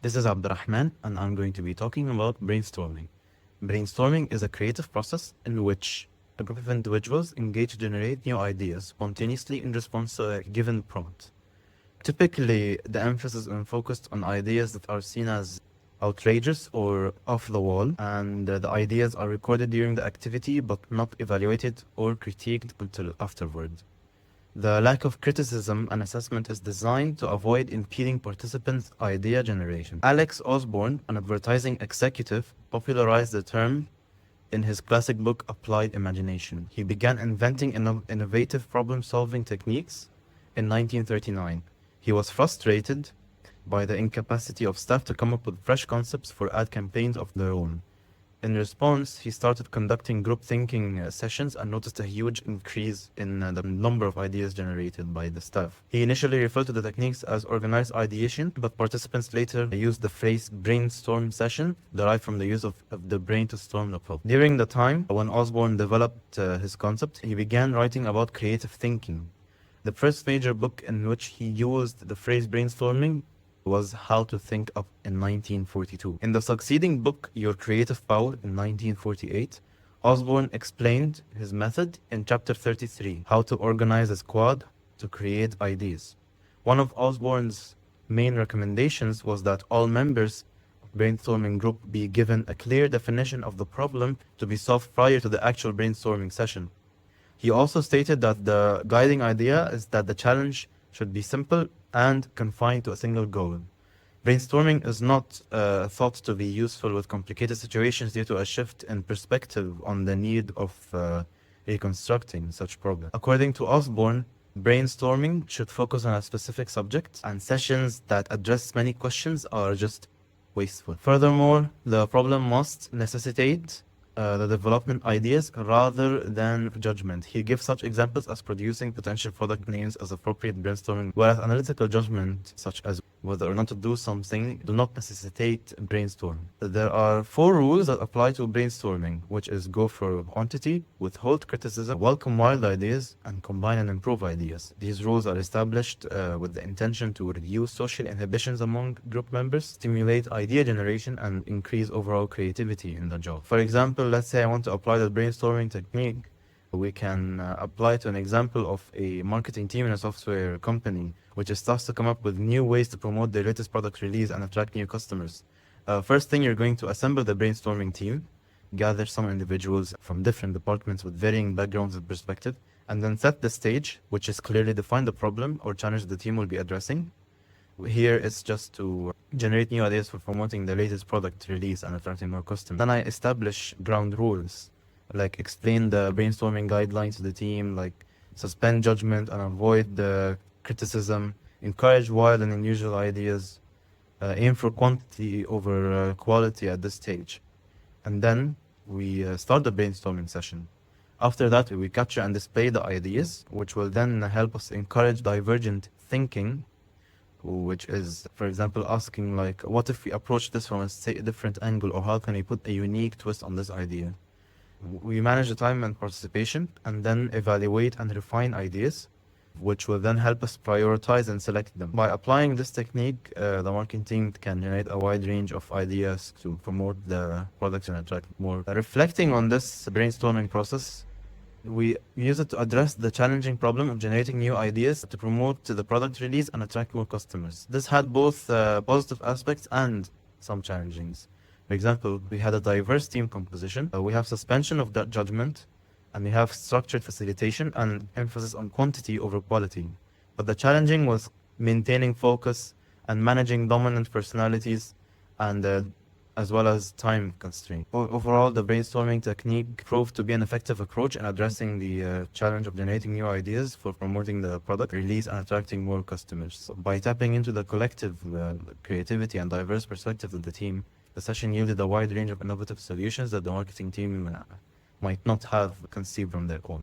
This is Abdurrahman, and I'm going to be talking about brainstorming. Brainstorming is a creative process in which a group of individuals engage to generate new ideas spontaneously in response to a given prompt. Typically, the emphasis is focused on ideas that are seen as outrageous or off the wall, and the ideas are recorded during the activity but not evaluated or critiqued until afterward. The lack of criticism and assessment is designed to avoid impeding participants' idea generation. Alex Osborne, an advertising executive, popularized the term in his classic book Applied Imagination. He began inventing innovative problem-solving techniques in 1939. He was frustrated by the incapacity of staff to come up with fresh concepts for ad campaigns of their own. In response, he started conducting group thinking sessions and noticed a huge increase in the number of ideas generated by the staff. He initially referred to the techniques as organized ideation, but participants later used the phrase brainstorm session, derived from the use of the brain to storm the problem. During the time when Osborne developed his concept, he began writing about creative thinking. The first major book in which he used the phrase brainstorming was How to Think Up in 1942. In the succeeding book, Your Creative Power in 1948, Osborne explained his method in chapter 33, How to Organize a Squad to Create Ideas. One of Osborne's main recommendations was that all members of brainstorming group be given a clear definition of the problem to be solved prior to the actual brainstorming session. He also stated that the guiding idea is that the challenge should be simple and confined to a single goal. Brainstorming is not thought to be useful with complicated situations due to a shift in perspective on the need of reconstructing such problems. According to Osborne, brainstorming should focus on a specific subject, and sessions that address many questions are just wasteful. Furthermore, the problem must necessitate the development ideas rather than judgment. He gives such examples as producing potential product names as appropriate brainstorming, whereas analytical judgment, such as whether or not to do something, do not necessitate brainstorm. There are 4 rules that apply to brainstorming, which is go for quantity, withhold criticism, welcome wild ideas, and combine and improve ideas. These rules are established with the intention to reduce social inhibitions among group members, stimulate idea generation, and increase overall creativity in the job. For example, let's say I want to apply the brainstorming technique. We can apply to an example of a marketing team in a software company, which is tasked to come up with new ways to promote their latest product release and attract new customers. First thing, you're going to assemble the brainstorming team, gather some individuals from different departments with varying backgrounds and perspective, and then set the stage, which is clearly define the problem or challenge the team will be addressing. Here it's just to generate new ideas for promoting the latest product release and attracting more customers. Then I establish ground rules, like explain the brainstorming guidelines to the team, like suspend judgment and avoid the criticism, encourage wild and unusual ideas, aim for quantity over quality at this stage. And then we start the brainstorming session. After that, we capture and display the ideas, which will then help us encourage divergent thinking, which is, for example, asking like, what if we approach this from a different angle, or how can we put a unique twist on this idea? We manage the time and participation, and then evaluate and refine ideas, which will then help us prioritize and select them. By applying this technique, the marketing team can generate a wide range of ideas to promote the products and attract more. Reflecting on this brainstorming process, we use it to address the challenging problem of generating new ideas to promote the product release and attract more customers. This had both positive aspects and some challenges. For example, we had a diverse team composition. We have suspension of that judgment, and we have structured facilitation and emphasis on quantity over quality. But the challenging was maintaining focus and managing dominant personalities, and as well as time constraint. Overall, the brainstorming technique proved to be an effective approach in addressing the challenge of generating new ideas for promoting the product release and attracting more customers. So by tapping into the collective creativity and diverse perspective of the team, the session yielded a wide range of innovative solutions that the marketing team might not have conceived on their own.